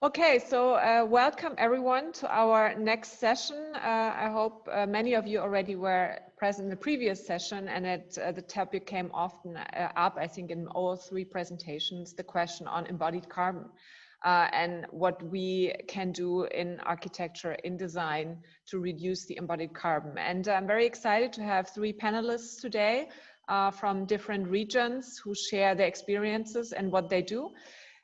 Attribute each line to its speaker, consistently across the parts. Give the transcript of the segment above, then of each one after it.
Speaker 1: Okay, so welcome everyone to our next session. I hope many of you already were present in the previous session, and the topic came often up, I think, in all three presentations, the question on embodied carbon and what we can do in architecture, in design, to reduce the embodied carbon. And I'm very excited to have three panelists today from different regions who share their experiences and what they do.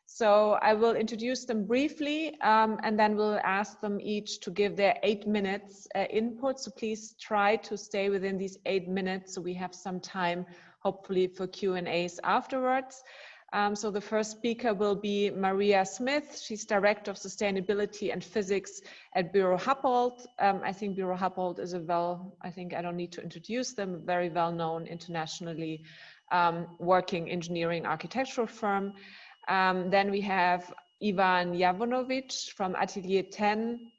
Speaker 1: So I will introduce them briefly and then we'll ask them each to give their 8 minutes input. So please try to stay within these 8 minutes so we have some time, hopefully, for Q&As afterwards. So the first speaker will be Maria Smith. She's Director of Sustainability and Physics at Buro Happold. I think Buro Happold is I don't need to introduce them, very well-known internationally working engineering architectural firm. Then we have Ivan Jovanovic from Atelier 10.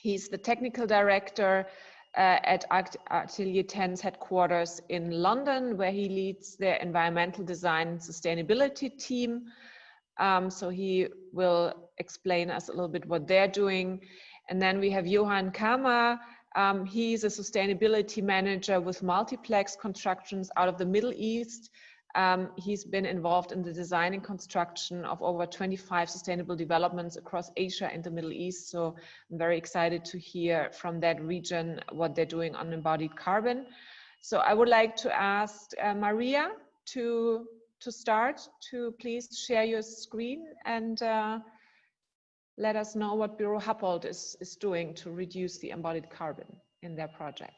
Speaker 1: He's the technical director at Atelier 10's headquarters in London, where he leads their environmental design and sustainability team. So he will explain us a little bit what they're doing. And then we have Yohaan Cama. He's a sustainability manager with Multiplex Constructions out of the Middle East. He's been involved in the design and construction of over 25 sustainable developments across Asia and the Middle East. So I'm very excited to hear from that region what they're doing on embodied carbon. So I would like to ask Maria to start, to please share your screen and let us know what Buro Happold is doing to reduce the embodied carbon in their project.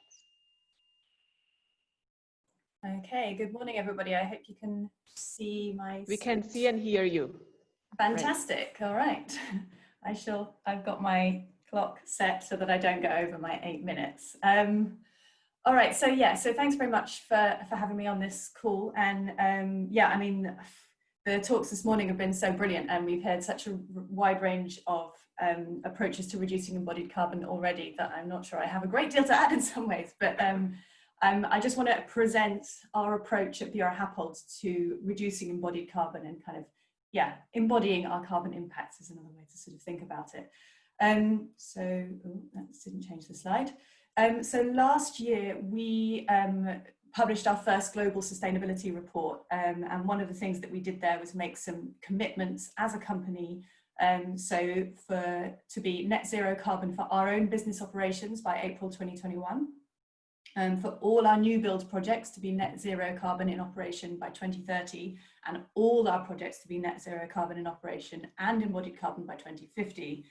Speaker 2: Okay, good morning, everybody. I hope you can see my...
Speaker 1: We can see and hear you.
Speaker 2: Fantastic. Right. All right. I've got my clock set so that I don't go over my 8 minutes. All right, so thanks very much for having me on this call. And yeah, I mean, the talks this morning have been so brilliant, and we've had such a wide range of approaches to reducing embodied carbon already that I'm not sure I have a great deal to add in some ways, but I just want to present our approach at Buro Happold to reducing embodied carbon and kind of, embodying our carbon impacts is another way to sort of think about it. That didn't change the slide. So last year we published our first global sustainability report, and one of the things that we did there was make some commitments as a company to be net zero carbon for our own business operations by April 2021. For all our new build projects to be net zero carbon in operation by 2030, and all our projects to be net zero carbon in operation and embodied carbon by 2050.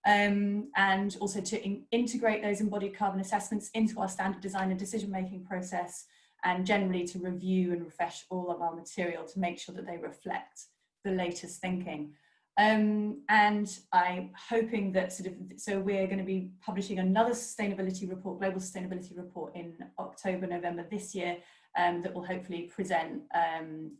Speaker 2: And also to integrate those embodied carbon assessments into our standard design and decision-making process, and generally to review and refresh all of our material to make sure that they reflect the latest thinking. And I'm hoping that so we're going to be publishing another sustainability report, global sustainability report in October, November this year, that will hopefully present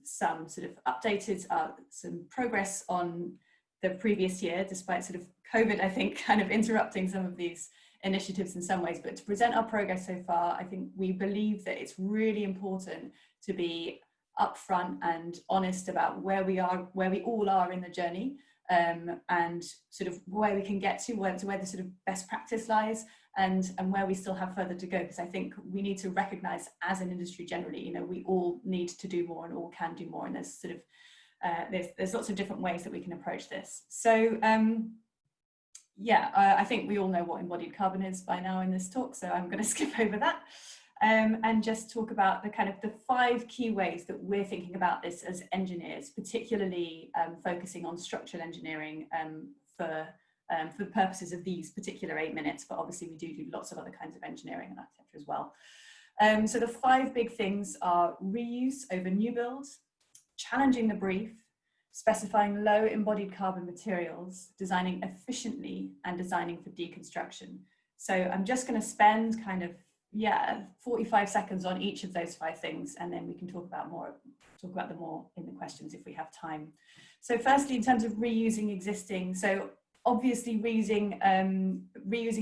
Speaker 2: some sort of updated, some progress on the previous year, despite sort of COVID, I think, kind of interrupting some of these initiatives in some ways. But to present our progress so far, I think we believe that it's really important to be upfront and honest about where we all are in the journey, and sort of where we can get to, where the sort of best practice lies, and where we still have further to go. Because I think we need to recognize, as an industry generally, you know, we all need to do more and all can do more, and there's sort of there's lots of different ways that we can approach this. So I think we all know what embodied carbon is by now in this talk, so I'm going to skip over that. And just talk about the kind of the 5 key ways that we're thinking about this as engineers, particularly focusing on structural engineering for the purposes of these particular 8 minutes, but obviously we do lots of other kinds of engineering and architecture as well. So the 5 big things are reuse over new builds, challenging the brief, specifying low embodied carbon materials, designing efficiently, and designing for deconstruction. So I'm just going to spend kind of 45 seconds on each of those 5 things, and then we can talk about them more in the questions if we have time. So firstly, in terms of reusing existing, so obviously reusing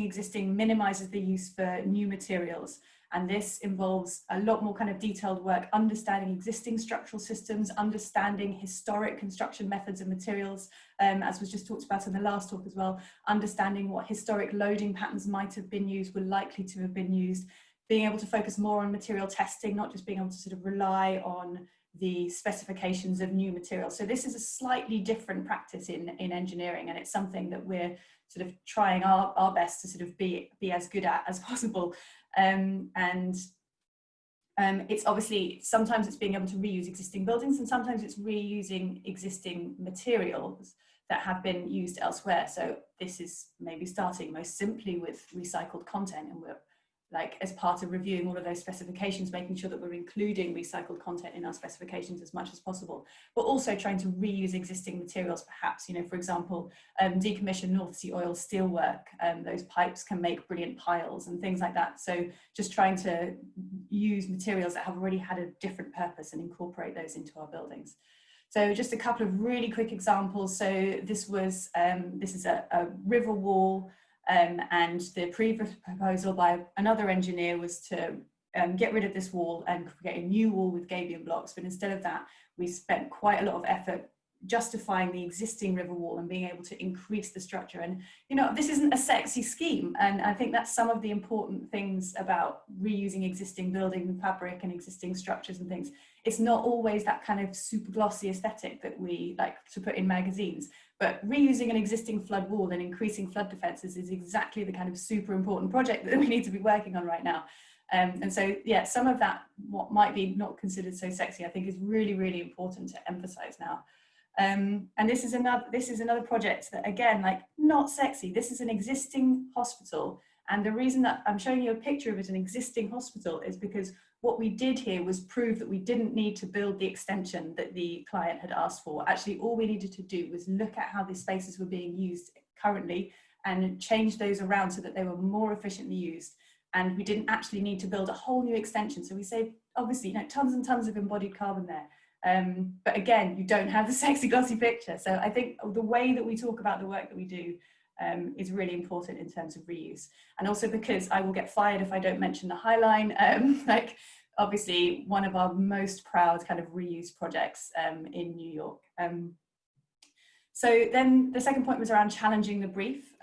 Speaker 2: existing minimizes the use for new materials, And this involves a lot more kind of detailed work, understanding existing structural systems, understanding historic construction methods and materials, as was just talked about in the last talk as well, understanding what historic loading patterns might have been used, were likely to have been used, being able to focus more on material testing, not just being able to sort of rely on the specifications of new materials. So this is a slightly different practice in engineering, and it's something that we're sort of trying our best to sort of be as good at as possible. It's obviously, sometimes it's being able to reuse existing buildings, and sometimes it's reusing existing materials that have been used elsewhere. So this is maybe starting most simply with recycled content, and we're like, as part of reviewing all of those specifications, making sure that we're including recycled content in our specifications as much as possible, but also trying to reuse existing materials, perhaps, you know, for example, decommissioned North Sea oil steelwork, those pipes can make brilliant piles and things like that. So just trying to use materials that have already had a different purpose and incorporate those into our buildings. So just a couple of really quick examples. So this was, this is a river wall, and the previous proposal by another engineer was to get rid of this wall and create a new wall with gabion blocks. But instead of that, we spent quite a lot of effort justifying the existing river wall and being able to increase the structure. And, you know, this isn't a sexy scheme. And I think that's some of the important things about reusing existing building fabric and existing structures and things. It's not always that kind of super glossy aesthetic that we like to put in magazines. But reusing an existing flood wall and increasing flood defences is exactly the kind of super important project that we need to be working on right now. And so, yeah, some of that, what might be not considered so sexy, I think is really, really important to emphasise now. And this is another project that, again, like, not sexy. This is an existing hospital. And the reason that I'm showing you a picture of it, an existing hospital, is because what we did here was prove that we didn't need to build the extension that the client had asked for. Actually, all we needed to do was look at how the spaces were being used currently and change those around so that they were more efficiently used. And we didn't actually need to build a whole new extension. So we saved, obviously, you know, tons and tons of embodied carbon there. But again, you don't have the sexy glossy picture. So I think the way that we talk about the work that we do is really important in terms of reuse. And also because I will get fired if I don't mention the High Line, like obviously one of our most proud kind of reuse projects in New York. So then the second point was around challenging the brief.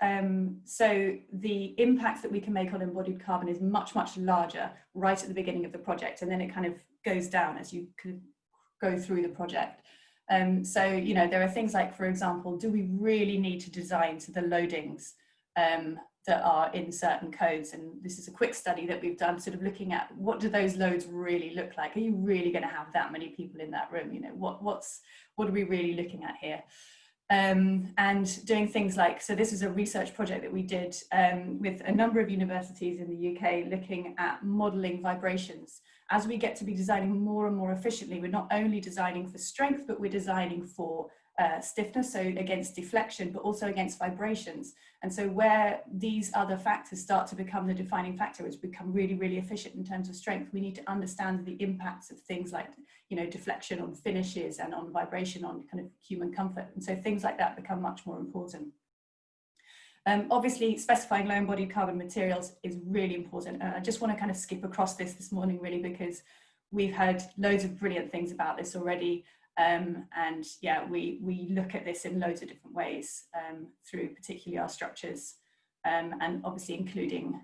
Speaker 2: So the impact that we can make on embodied carbon is much, much larger right at the beginning of the project. And then it kind of goes down as you could go through the project. So, you know, there are things like, for example, do we really need to design to the loadings that are in certain codes? And this is a quick study that we've done, sort of looking at what do those loads really look like? Are you really going to have that many people in that room? You know, what are we really looking at here? And doing things like, so this is a research project that we did with a number of universities in the UK, looking at modelling vibrations. As we get to be designing more and more efficiently, we're not only designing for strength, but we're designing for stiffness, so against deflection, but also against vibrations. And so where these other factors start to become the defining factor, is become really, really efficient in terms of strength, we need to understand the impacts of things like, you know, deflection on finishes and on vibration on kind of human comfort. And so things like that become much more important. Obviously, specifying low embodied carbon materials is really important. And I just want to kind of skip across this morning, really, because we've heard loads of brilliant things about this already. And yeah, we look at this in loads of different ways through particularly our structures, and obviously including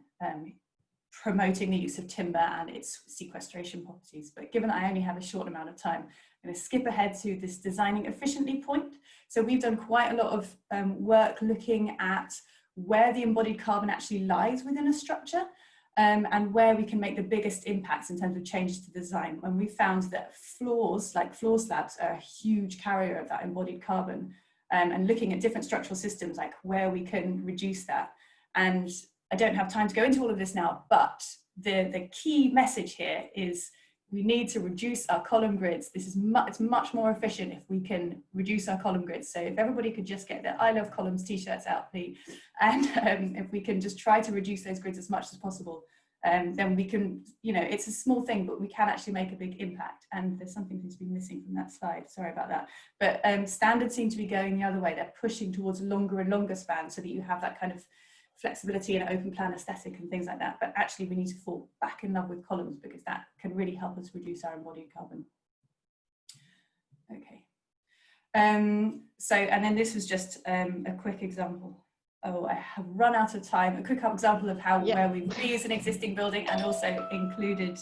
Speaker 2: promoting the use of timber and its sequestration properties. But given that I only have a short amount of time, I'm going to skip ahead to this designing efficiently point. So we've done quite a lot of work looking at where the embodied carbon actually lies within a structure, and where we can make the biggest impacts in terms of changes to the design. And we found that floors, like floor slabs, are a huge carrier of that embodied carbon, and looking at different structural systems, like where we can reduce that. And I don't have time to go into all of this now, but the key message here is we need to reduce our column grids. This is it's much more efficient if we can reduce our column grids. So if everybody could just get their I Love Columns t-shirts out, please, and if we can just try to reduce those grids as much as possible, then we can, you know, it's a small thing, but we can actually make a big impact. And there's something that's been missing from that slide, sorry about that. But standards seem to be going the other way. They're pushing towards longer and longer spans so that you have that kind of flexibility and open plan aesthetic and things like that, but actually we need to fall back in love with columns because that can really help us reduce our embodied carbon. Okay. So, and then this was just a quick example. Oh, I have run out of time. A quick example of how where we've reused an existing building and also included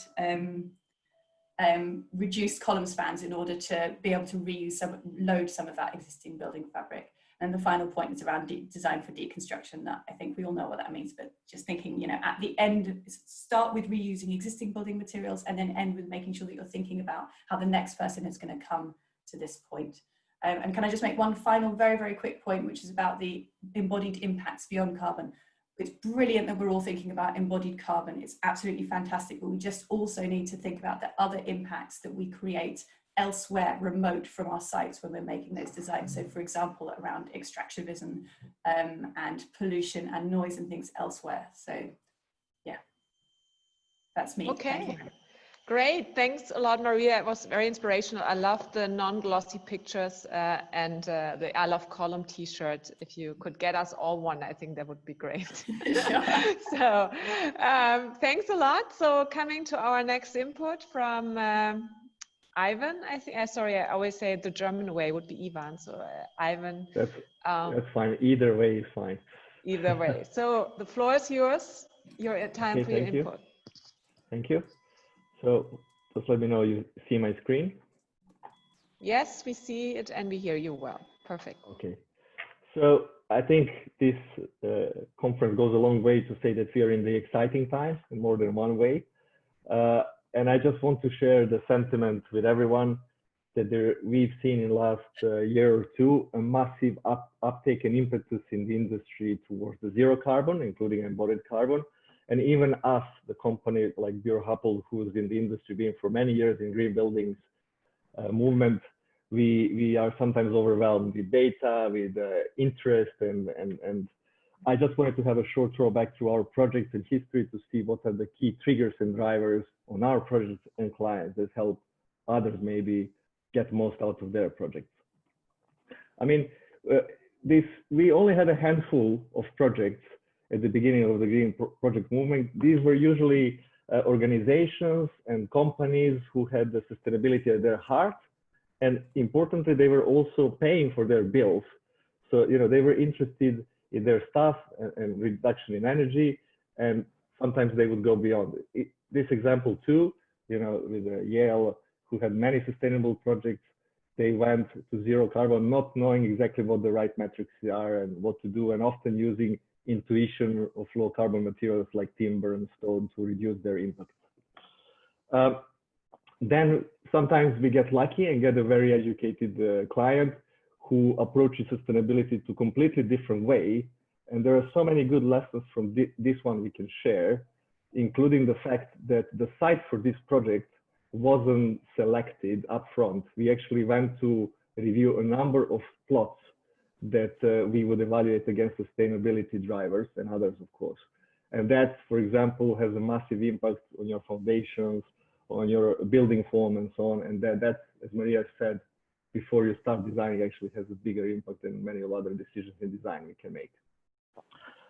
Speaker 2: reduced column spans in order to be able to reuse load some of that existing building fabric. And the final point is around design for deconstruction. That I think we all know what that means, but just thinking, you know, at the end, start with reusing existing building materials and then end with making sure that you're thinking about how the next person is going to come to this point. And can I just make one final very, very quick point, which is about the embodied impacts beyond carbon. It's brilliant that we're all thinking about embodied carbon. It's absolutely fantastic, but we just also need to think about the other impacts that we create elsewhere, remote from our sites when we're making those designs. So for example, around extractivism and pollution and noise and things elsewhere. So yeah, that's me.
Speaker 1: Okay. Great, thanks a lot, Maria. It was very inspirational. I love the non-glossy pictures and the I Love Column t-shirt. If you could get us all one, I think that would be great. So thanks a lot. So coming to our next input from Ivan, I think, sorry, I always say it the German way would be Ivan. So Ivan.
Speaker 3: That's fine. Either way is fine.
Speaker 1: Either way. So the floor is yours. Your time for your input.
Speaker 3: Thank you. So just let me know you see my screen.
Speaker 1: Yes, we see it and we hear you well. Perfect.
Speaker 3: Okay. So I think this conference goes a long way to say that we are in the exciting times in more than one way. And I just want to share the sentiment with everyone that we've seen in the last year or two a massive uptake and impetus in the industry towards the zero carbon, including embodied carbon. And even us, the company like Buro Happold, who's in the industry been for many years in green buildings movement, we are sometimes overwhelmed with data, with interest, and I just wanted to have a short throwback to our projects and history to see what are the key triggers and drivers on our projects and clients that help others maybe get most out of their projects. I mean, we only had a handful of projects at the beginning of the green project movement. These were usually organizations and companies who had the sustainability at their heart, and importantly, they were also paying for their bills. So, you know, they were interested in their staff and reduction in energy, and sometimes they would go beyond it. This example too, you know, with Yale, who had many sustainable projects, they went to zero carbon, not knowing exactly what the right metrics are and what to do, and often using intuition of low carbon materials like timber and stone to reduce their impact. Then sometimes we get lucky and get a very educated client who approaches sustainability to a completely different way. And there are so many good lessons from this one we can share, including the fact that the site for this project wasn't selected upfront. We actually went to review a number of plots that we would evaluate against sustainability drivers and others, of course. And that, for example, has a massive impact on your foundations, on your building form and so on. And that, as Maria said, before you start designing, actually has a bigger impact than many of other decisions in design we can make.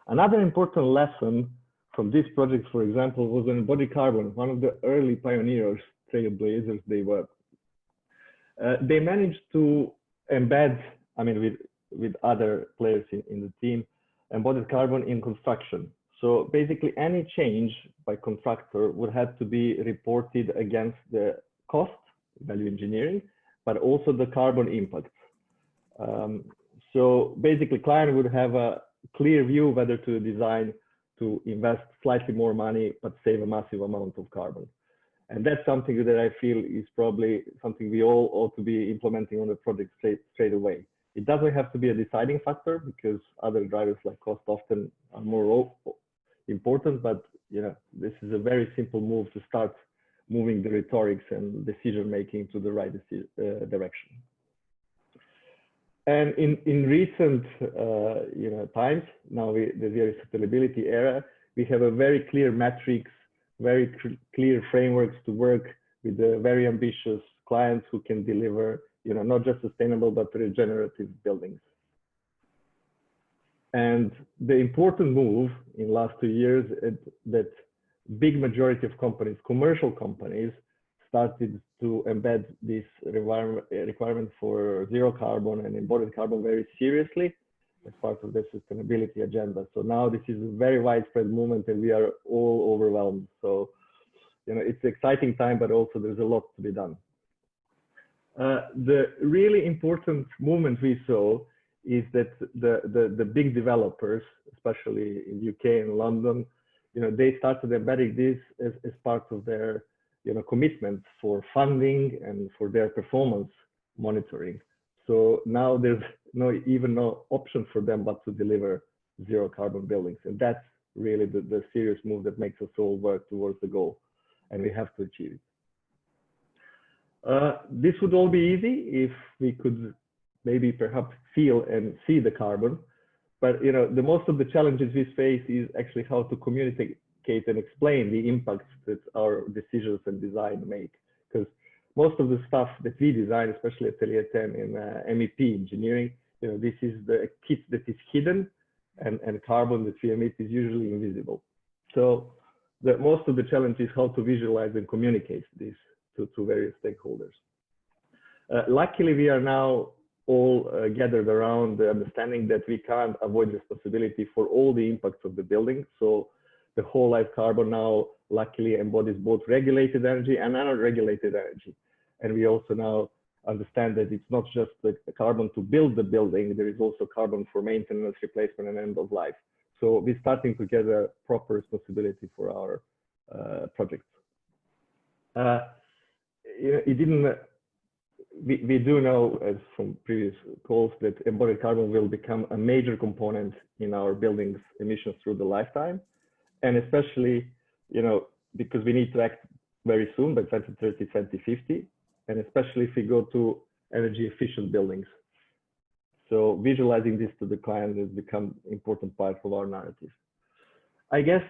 Speaker 3: Another important lesson from this project, for example, was on embodied carbon. One of the early pioneers, trailblazers they were. They managed to embed, I mean, with other players in the team, embodied carbon in construction. So basically any change by contractor would have to be reported against the cost, value engineering, but also the carbon impact. So basically client would have a clear view whether to design to invest slightly more money, but save a massive amount of carbon. And that's something that I feel is probably something we all ought to be implementing on the project straight away. It doesn't have to be a deciding factor because other drivers like cost often are more important, but you know, this is a very simple move to start moving the rhetorics and decision making to the right direction. And in recent times, now the very sustainability era, we have a very clear metrics, very clear frameworks to work with the very ambitious clients who can deliver, you know, not just sustainable but regenerative buildings. And the important move in the last 2 years is that big majority of companies, commercial companies, started to embed this requirement for zero carbon and embodied carbon very seriously as part of their sustainability agenda. So now this is a very widespread movement and we are all overwhelmed. So, you know, it's an exciting time, but also there's a lot to be done. The really important movement we saw is that the big developers, especially in UK and London, you know, they started embedding this as part of their, you know, commitment for funding and for their performance monitoring. So now there's even no option for them but to deliver zero carbon buildings. And that's really the serious move that makes us all work towards the goal, and we have to achieve it. This would all be easy if we could maybe perhaps feel and see the carbon, but you know, the most of the challenges we face is actually how to communicate and explain the impacts that our decisions and design make. Because most of the stuff that we design, especially Atelier 10 in MEP engineering, you know, this is the kit that is hidden, and carbon that we emit is usually invisible. So most of the challenge is how to visualize and communicate this to various stakeholders. Luckily, we are now all gathered around the understanding that we can't avoid responsibility for all the impacts of the building. So the whole life carbon now luckily embodies both regulated energy and unregulated energy. And we also now understand that it's not just the carbon to build the building, there is also carbon for maintenance, replacement, and end of life. So we're starting to get a proper responsibility for our projects. We do know, as from previous calls, that embodied carbon will become a major component in our buildings' emissions through the lifetime. And especially, you know, because we need to act very soon by 2030, 2050, and especially if we go to energy efficient buildings. So visualizing this to the client has become an important part of our narrative. I guess,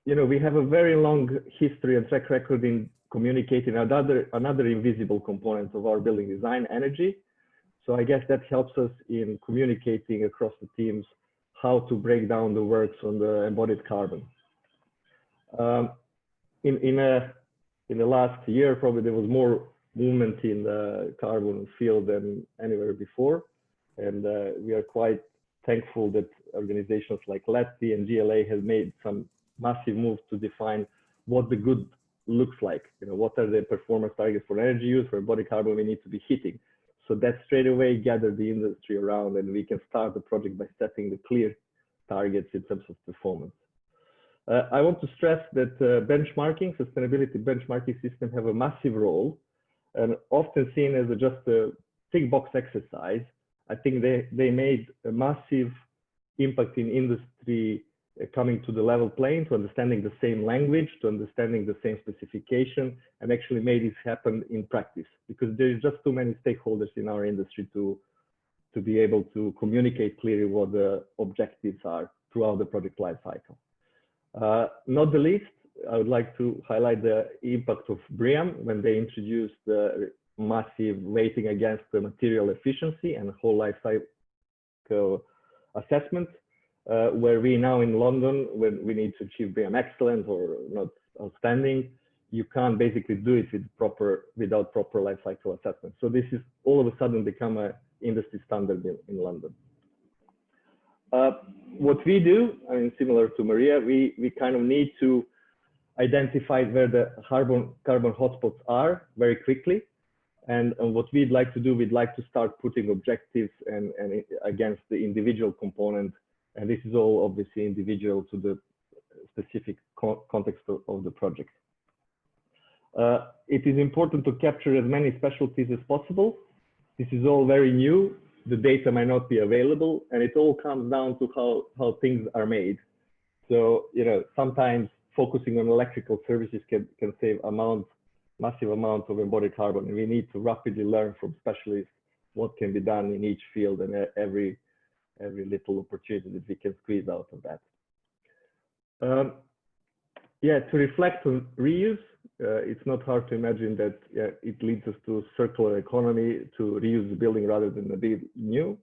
Speaker 3: you know, we have a very long history and track record in communicating another invisible component of our building design, energy. So I guess that helps us in communicating across the teams how to break down the works on the embodied carbon. In the last year, probably there was more movement in the carbon field than anywhere before. And we are quite thankful that organizations like LETI and GLA have made some massive moves to define what the good looks like. You know, what are the performance targets for energy use, for embodied carbon we need to be hitting. So that straight away gathered the industry around, and we can start the project by setting the clear targets in terms of performance. I want to stress that benchmarking, sustainability benchmarking system have a massive role, and often seen as just a tick box exercise. I think they made a massive impact in industry coming to the level plane, to understanding the same language, to understanding the same specification, and actually made this happen in practice, because there is just too many stakeholders in our industry to be able to communicate clearly what the objectives are throughout the project life cycle. Not the least, I would like to highlight the impact of BREEAM when they introduced the massive weighting against the material efficiency and whole life cycle assessment, where we now in London, when we need to achieve BREEAM excellent or not outstanding, you can't basically do it without proper life cycle assessment. So this is all of a sudden become an industry standard in London. What we do, I mean, similar to Maria, we kind of need to identify where the carbon hotspots are very quickly. And what we'd like to do, we'd like to start putting objectives and against the individual component. And this is all obviously individual to the specific context of the project. It is important to capture as many specialties as possible. This is all very new. The data might not be available, and it all comes down to how things are made. So, you know, sometimes focusing on electrical services can save massive amounts of embodied carbon, and we need to rapidly learn from specialists what can be done in each field and every little opportunity that we can squeeze out of that. Yeah, to reflect on reuse, it's not hard to imagine that it leads us to circular economy, to reuse the building rather than the build new.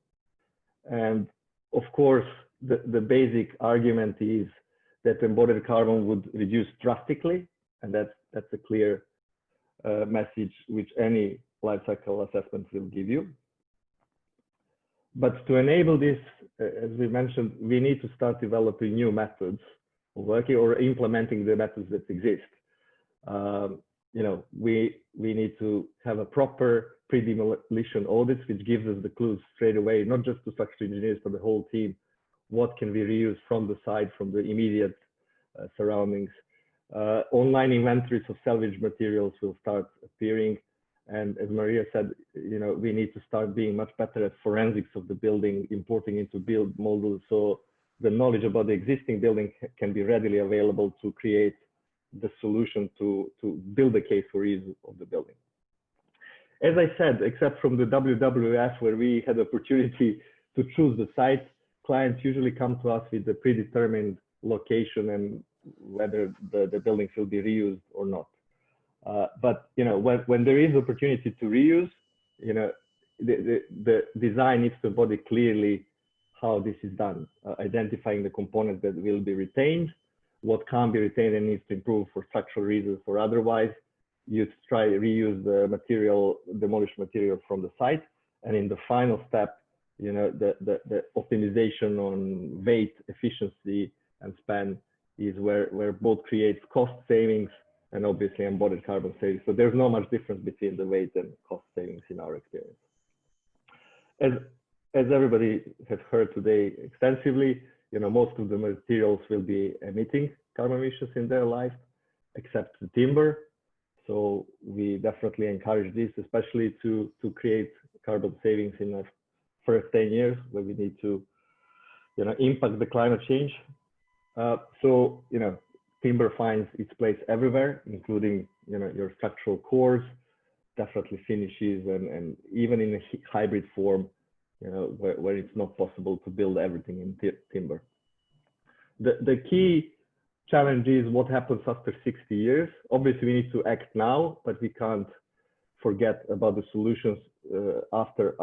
Speaker 3: And of course, the basic argument is that embodied carbon would reduce drastically, and that's a clear message which any life cycle assessment will give you. But to enable this, as we mentioned, we need to start developing new methods of working or implementing the methods that exist. You know, we need to have a proper pre-demolition audit, which gives us the clues straight away, not just to structural engineers, but the whole team. What can we reuse from the site, from the immediate surroundings? Online inventories of salvage materials will start appearing. And as Maria said, you know, we need to start being much better at forensics of the building, importing into build models, so the knowledge about the existing building can be readily available to create the solution to build a case for reuse of the building. As I said, except from the WWF, where we had the opportunity to choose the site, clients usually come to us with a predetermined location and whether the buildings will be reused or not. But you know, when there is opportunity to reuse, you know, the design needs to embody clearly how this is done, identifying the components that will be retained, what can't be retained and needs to improve for structural reasons, or otherwise you try to reuse the material, demolished material from the site. And in the final step, you know, the optimization on weight, efficiency, and span is where both creates cost savings and obviously embodied carbon savings. So there's not much difference between the weight and cost savings in our experience. As everybody has heard today extensively, you know, most of the materials will be emitting carbon emissions in their life, except the timber. So we definitely encourage this, especially to create carbon savings in the first 10 years, where we need to, you know, impact the climate change. So, you know, timber finds its place everywhere, including, you know, your structural cores, definitely finishes, and even in a hybrid form, you know, where it's not possible to build everything in timber. The key challenge is what happens after 60 years. Obviously, we need to act now, but we can't forget about the solutions after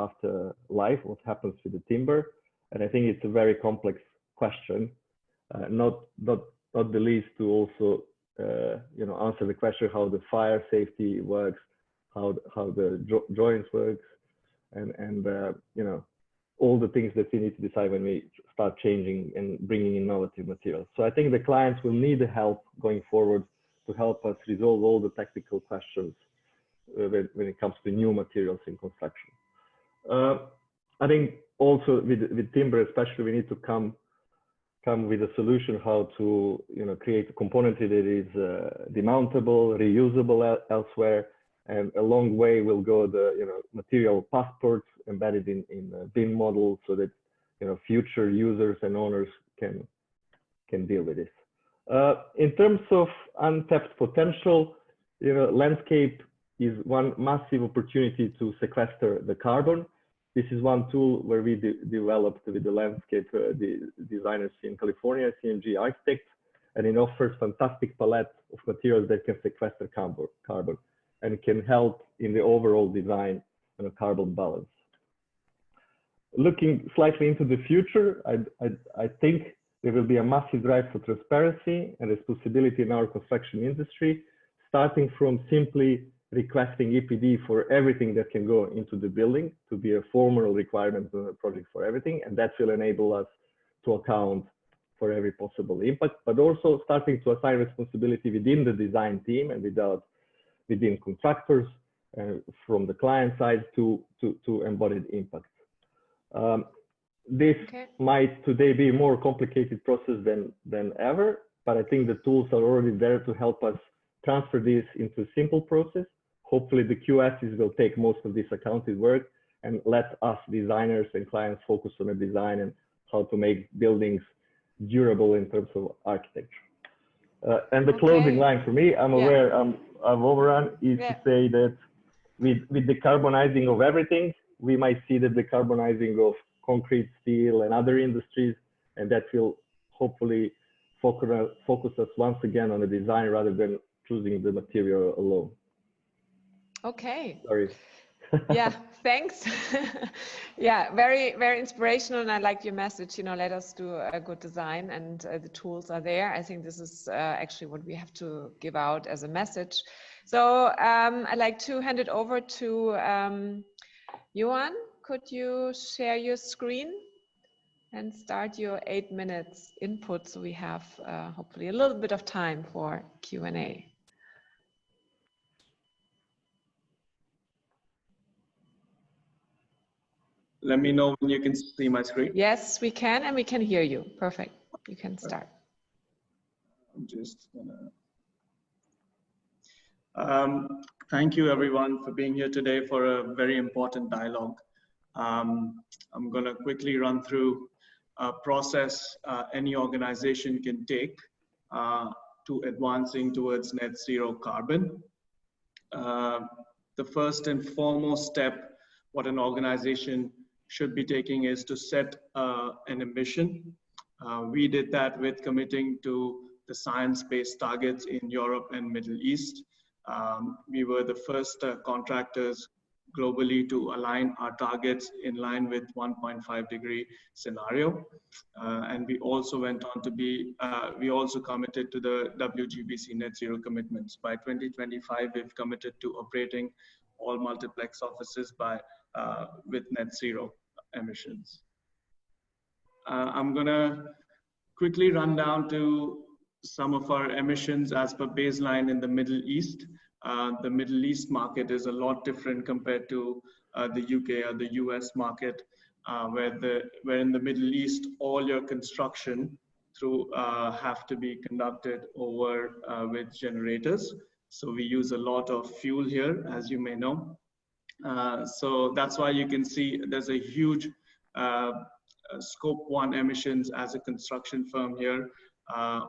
Speaker 3: life, what happens with the timber. And I think it's a very complex question, not the least to also you know, answer the question how the fire safety works, how the joints works, and you know, all the things that we need to decide when we start changing and bringing innovative materials. So I think the clients will need the help going forward to help us resolve all the technical questions when it comes to new materials in construction. I think also with timber especially, we need to come with a solution how to, you know, create a componentry that is demountable, reusable elsewhere, and a long way will go the, you know, material passports embedded in BIM models, so that, you know, future users and owners can deal with this. In terms of untapped potential, you know, landscape is one massive opportunity to sequester the carbon. This is one tool where we developed with the landscape designers in California, CMG Architects, and it offers fantastic palette of materials that can sequester carbon and can help in the overall design and a carbon balance. Looking slightly into the future, I think there will be a massive drive for transparency and responsibility in our construction industry, starting from simply requesting EPD for everything that can go into the building to be a formal requirement on a project for everything. And that will enable us to account for every possible impact, but also starting to assign responsibility within the design team and within contractors from the client side to embodied impact. This might today be a more complicated process than ever, but I think the tools are already there to help us transfer this into a simple process. Hopefully the QSs will take most of this accounted work and let us designers and clients focus on the design and how to make buildings durable in terms of architecture. And the closing line for me, I'm aware I've overrun, is to say that with decarbonizing of everything, we might see the decarbonizing of concrete, steel, and other industries, and that will hopefully focus us once again on the design rather than choosing the material alone.
Speaker 1: Okay.
Speaker 3: Sorry.
Speaker 1: Yeah, thanks. Yeah, very, very inspirational. And I like your message, you know, let us do a good design, and the tools are there. I think this is actually what we have to give out as a message. So I'd like to hand it over to Yohaan. Could you share your screen and start your 8 minutes input, so we have hopefully a little bit of time for Q&A.
Speaker 4: Let me know when you can see my screen.
Speaker 1: Yes, we can, and we can hear you. Perfect. You can start.
Speaker 4: I'm just gonna... thank you everyone for being here today for a very important dialogue. I'm gonna quickly run through a process any organization can take to advancing towards net zero carbon. The first and foremost step what an organization should be taking is to set an ambition. We did that with committing to the science-based targets in Europe and Middle East. We were the first contractors globally to align our targets in line with 1.5 degree scenario. And we also went on to be, we also committed to the WGBC net zero commitments. By 2025, we've committed to operating all multiplex offices with net zero emissions. I'm gonna quickly run down to some of our emissions as per baseline in the Middle East. The Middle East market is a lot different compared to the UK or the US market, where in the Middle East, all your construction have to be conducted over with generators. So we use a lot of fuel here, as you may know. So that's why you can see there's a huge scope 1 emissions as a construction firm here,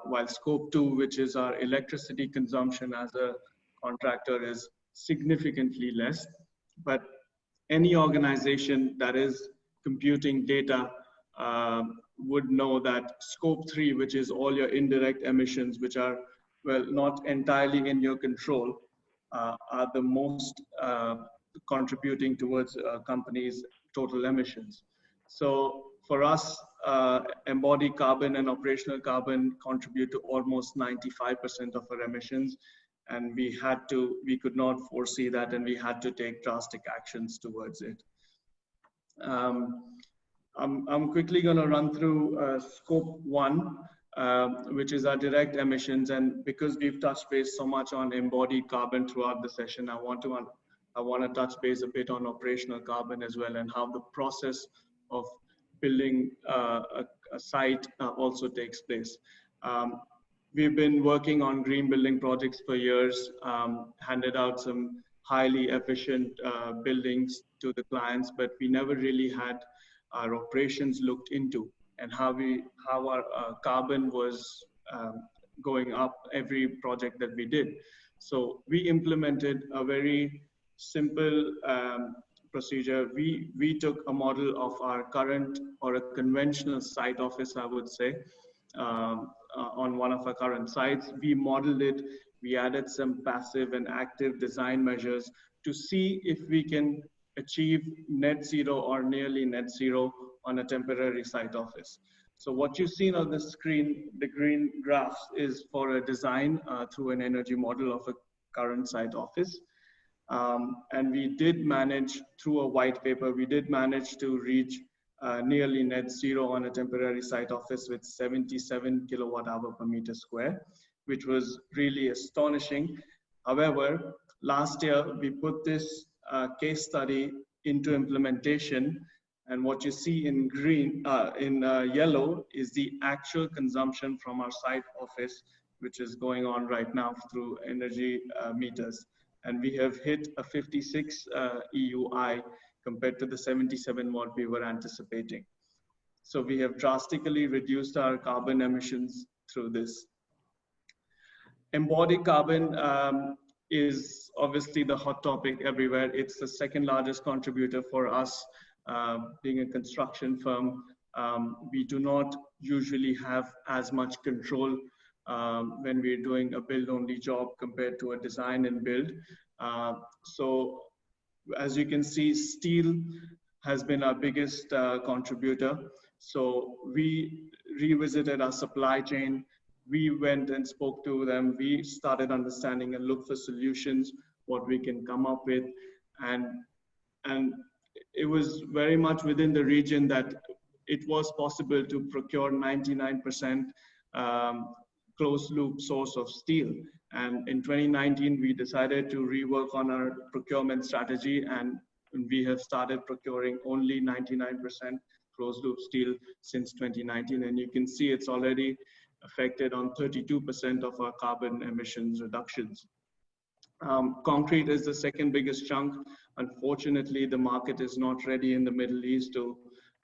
Speaker 4: while scope 2, which is our electricity consumption as a contractor, is significantly less. But any organization that is computing data would know that scope 3, which is all your indirect emissions, which are, well, not entirely in your control, are the most contributing towards companies' total emissions. So for us, embodied carbon and operational carbon contribute to almost 95% of our emissions. And we could not foresee that, and we had to take drastic actions towards it. I'm quickly gonna run through scope 1, which is our direct emissions. And because we've touched base so much on embodied carbon throughout the session, I want to touch base a bit on operational carbon as well, and how the process of building a site also takes place. We've been working on green building projects for years, handed out some highly efficient buildings to the clients, but we never really had our operations looked into, and how our carbon was going up every project that we did. So we implemented a very simple procedure. We took a model of our current, or a conventional site office, I would say, on one of our current sites. We modeled it, we added some passive and active design measures to see if we can achieve net zero or nearly net zero on a temporary site office. So what you've seen on the screen, the green graphs, is for a design through an energy model of a current site office. And we did manage, through a white paper, we did manage to reach nearly net zero on a temporary site office with 77 kilowatt hour per meter square, which was really astonishing. However, last year we put this case study into implementation, and what you see in green, yellow, is the actual consumption from our site office, which is going on right now through energy meters. And we have hit a 56 EUI compared to the 77 what we were anticipating. So we have drastically reduced our carbon emissions through this. Embodied carbon is obviously the hot topic everywhere. It's the second largest contributor for us, being a construction firm. We do not usually have as much control when we're doing a build-only job compared to a design and build. So As you can see, steel has been our biggest contributor. So we revisited our supply chain. We went and spoke to them. We started understanding and looked for solutions, what we can come up with. And it was very much within the region that it was possible to procure 99% closed loop source of steel. And in 2019, we decided to rework on our procurement strategy, and we have started procuring only 99% closed loop steel since 2019. And you can see it's already affected on 32% of our carbon emissions reductions. Concrete is the second biggest chunk. Unfortunately, the market is not ready in the Middle East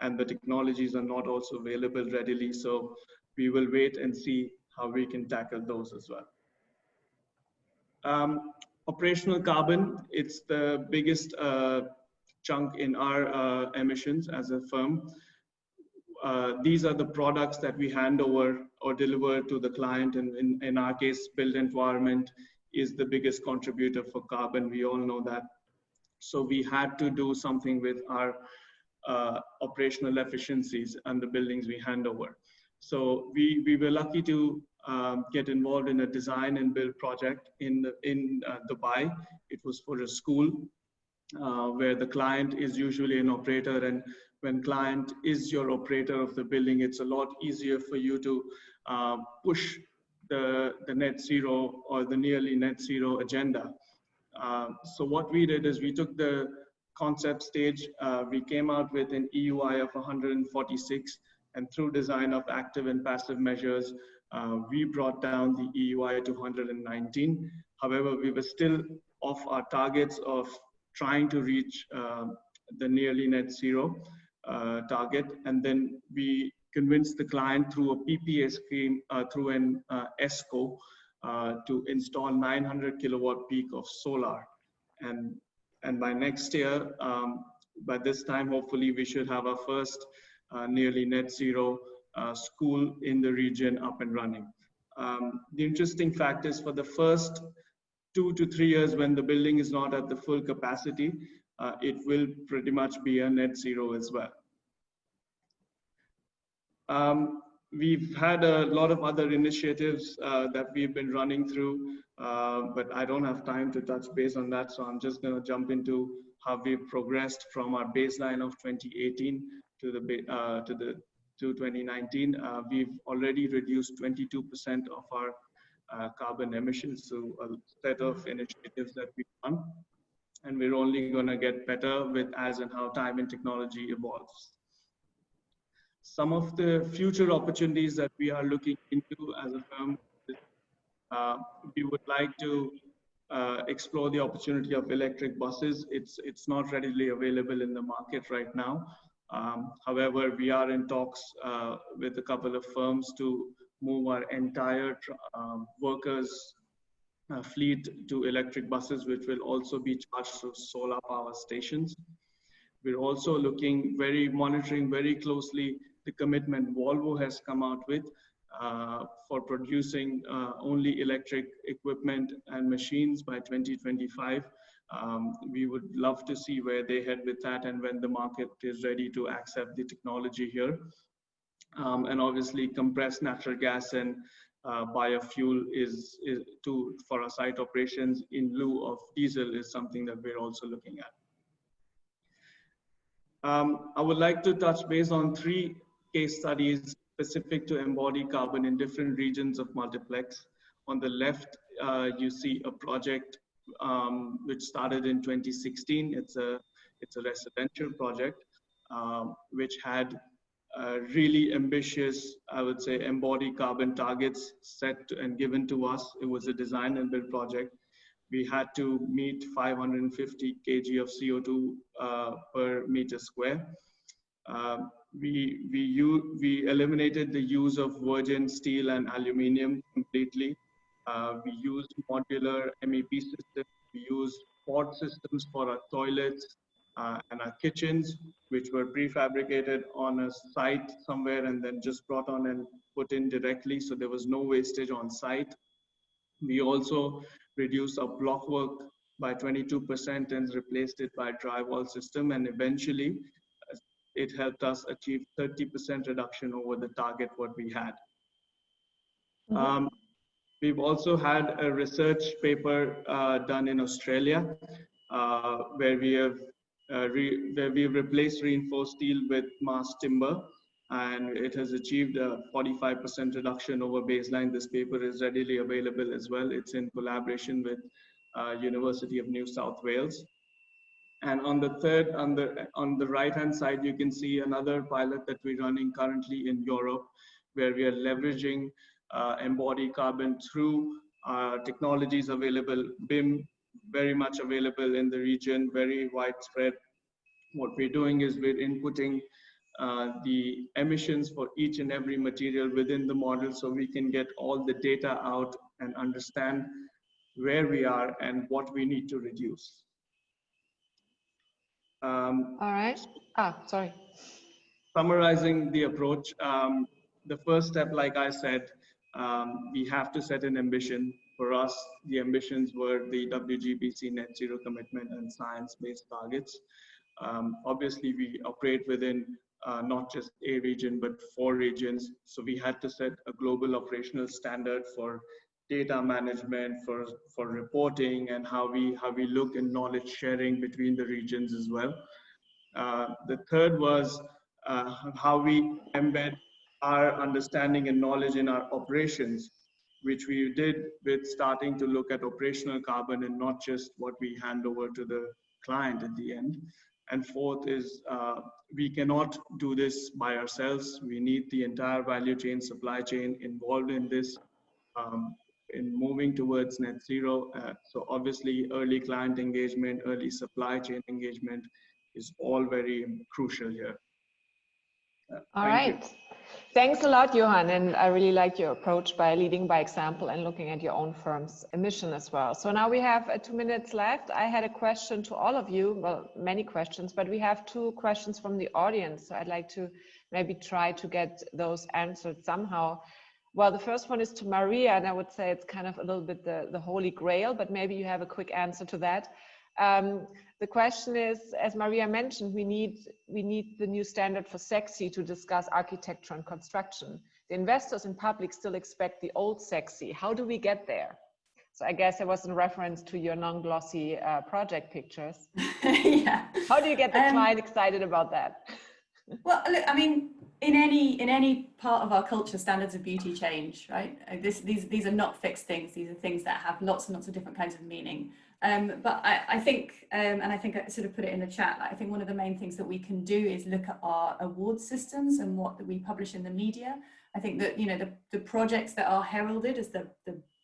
Speaker 4: and the technologies are not also available readily. So we will wait and see how we can tackle those as well. Operational carbon, it's the biggest chunk in our emissions as a firm. These are the products that we hand over or deliver to the client. And in our case, built environment is the biggest contributor for carbon. We all know that. So we had to do something with our operational efficiencies and the buildings we hand over. So we were lucky to get involved in a design and build project in Dubai. It was for a school where the client is usually an operator, and when client is your operator of the building, it's a lot easier for you to push the net zero or the nearly net zero agenda. So what we did is we took the concept stage, we came out with an EUI of 146, and through design of active and passive measures, we brought down the EUI to 119. However, we were still off our targets of trying to reach the nearly net zero target. And then we convinced the client through a PPA scheme, through an ESCO, to install 900 kilowatt peak of solar. And by next year, by this time, hopefully we should have our first nearly net zero school in the region up and running. The interesting fact is for the first 2 to 3 years when the building is not at the full capacity, it will pretty much be a net zero as well. We've had a lot of other initiatives that we've been running through, but I don't have time to touch base on that. So I'm just going to jump into how we've progressed from our baseline of 2018 to 2019. We've already reduced 22% of our carbon emissions through a set of initiatives that we've done. And we're only going to get better with as and how time and technology evolves. Some of the future opportunities that we are looking into as a firm, we would like to explore the opportunity of electric buses. It's not readily available in the market right now. However, we are in talks with a couple of firms to move our entire workers fleet to electric buses, which will also be charged through solar power stations. We're also monitoring very closely the commitment Volvo has come out with for producing only electric equipment and machines by 2025. We would love to see where they head with that and when the market is ready to accept the technology here. And obviously compressed natural gas and biofuel for our site operations in lieu of diesel is something that we're also looking at. I would like to touch base on 3 case studies specific to embodied carbon in different regions of Multiplex. On the left, you see a project which started in 2016. It's a residential project which had really ambitious, I would say, embodied carbon targets set and given to us. It was a design and build project. We had to meet 550 kg of CO2 per meter square. We eliminated the use of virgin steel and aluminium completely. We used modular MEP systems. We used pod systems for our toilets and our kitchens, which were prefabricated on a site somewhere and then just brought on and put in directly. So there was no wastage on site. We also reduced our block work by 22% and replaced it by drywall system. And eventually it helped us achieve 30% reduction over the target what we had. We've also had a research paper done in Australia where we've replaced reinforced steel with mass timber, and it has achieved a 45% reduction over baseline. This paper is readily available as well. It's in collaboration with University of New South Wales. And on the right-hand side, you can see another pilot that we're running currently in Europe, where we are leveraging embodied carbon through technologies available, BREEAM, very much available in the region, very widespread. What we're doing is we're inputting the emissions for each and every material within the model, so we can get all the data out and understand where we are and what we need to reduce.
Speaker 1: All right. Sorry.
Speaker 4: Summarizing the approach, the first step, like I said, we have to set an ambition. For us, the ambitions were the WGBC net zero commitment and science-based targets. Obviously, we operate within not just a region, but 4 regions. So we had to set a global operational standard for data management, for reporting, and how we look in knowledge sharing between the regions as well. The third was how we embed our understanding and knowledge in our operations, which we did with starting to look at operational carbon and not just what we hand over to the client at the end. And fourth is we cannot do this by ourselves. We need the entire value chain, supply chain involved in this, in moving towards net zero. So obviously early client engagement, early supply chain engagement is all very crucial here.
Speaker 1: All right. Thanks a lot, Yohaan. And I really like your approach by leading by example and looking at your own firm's emission as well. So now we have 2 minutes left. I had a question to all of you, well, many questions, but we have 2 questions from the audience. So I'd like to maybe try to get those answered somehow. Well, the first one is to Maria, and I would say it's kind of a little bit the holy grail, but maybe you have a quick answer to that. The question is, as Maria mentioned, we need the new standard for sexy to discuss architecture and construction. The investors in public still expect the old sexy. How do we get there? So I guess it was in reference to your non-glossy project pictures.
Speaker 2: Yeah.
Speaker 1: How do you get the client excited about that?
Speaker 2: Well, look, I mean, in any part of our culture, standards of beauty change, right? These are not fixed things. These are things that have lots and lots of different kinds of meaning. But I think, and I think I sort of put it in the chat, I think one of the main things that we can do is look at our award systems and what we publish in the media. I think that, you know, the projects that are heralded as the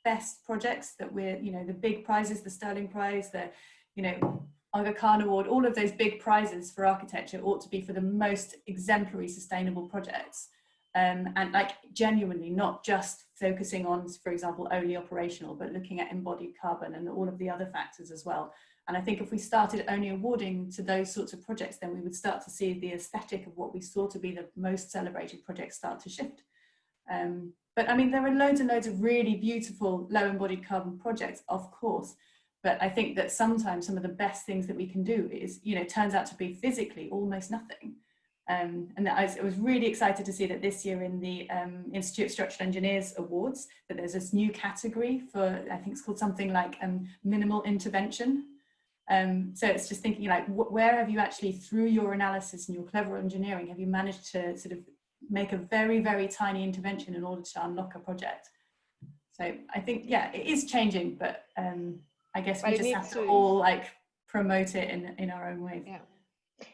Speaker 2: best projects that we're, you know, the big prizes, the Sterling Prize, the, you know, Aga Khan Award, all of those big prizes for architecture ought to be for the most exemplary sustainable projects. And like genuinely not just focusing on, for example, only operational, but looking at embodied carbon and all of the other factors as well. And I think if we started only awarding to those sorts of projects, then we would start to see the aesthetic of what we saw to be the most celebrated projects start to shift. But I mean, there are loads and loads of really beautiful low embodied carbon projects, of course. But I think that sometimes some of the best things that we can do is, you know, turns out to be physically almost nothing. And I was really excited to see that this year in the Institute of Structural Engineers Awards, that there's this new category for, I think it's called something like minimal intervention. So it's just thinking like, where have you actually, through your analysis and your clever engineering, have you managed to sort of make a very, very tiny intervention in order to unlock a project? So I think, yeah, it is changing, but I guess we just have to all like promote it in our own ways.
Speaker 1: Yeah.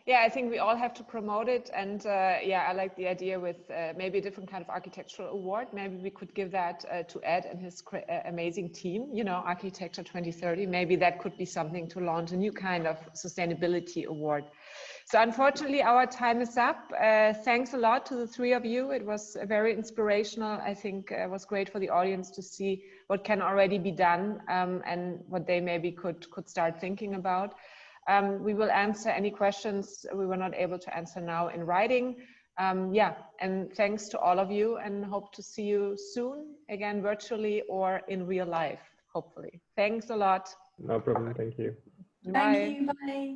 Speaker 1: Yeah, I think we all have to promote it. And yeah, I like the idea with maybe a different kind of architectural award. Maybe we could give that to Ed and his amazing team, you know, Architecture 2030. Maybe that could be something to launch a new kind of sustainability award. So unfortunately, our time is up. Thanks a lot to the 3 of you. It was very inspirational. I think it was great for the audience to see what can already be done and what they maybe could start thinking about. We will answer any questions we were not able to answer now in writing. Yeah, and thanks to all of you, and hope to see you soon, again virtually or in real life, hopefully. Thanks a lot.
Speaker 3: No problem. Thank you.
Speaker 1: Bye.
Speaker 2: Thank you. Bye.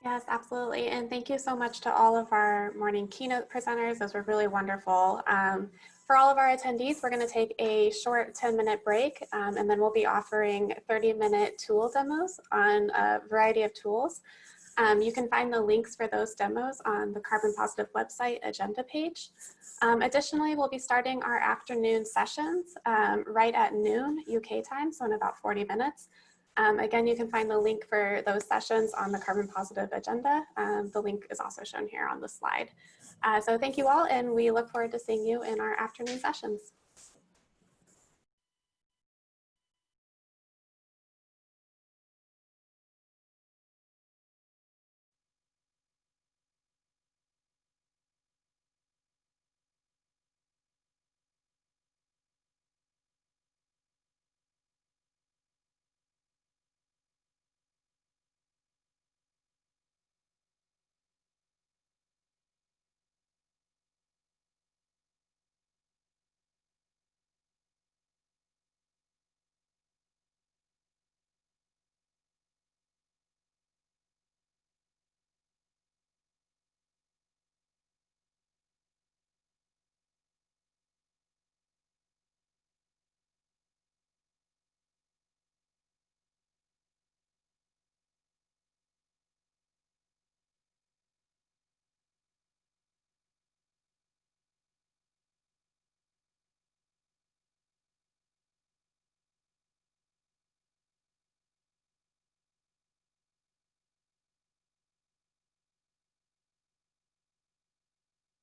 Speaker 5: Yes, absolutely. And thank you so much to all of our morning keynote presenters. Those were really wonderful. For all of our attendees, we're going to take a short 10-minute break, and then we'll be offering 30-minute tool demos on a variety of tools. You can find the links for those demos on the CarbonPositive website agenda page. Additionally, we'll be starting our afternoon sessions right at noon UK time, so in about 40 minutes. Again, you can find the link for those sessions on the CarbonPositive agenda. The link is also shown here on the slide. So thank you all, and we look forward to seeing you in our afternoon sessions.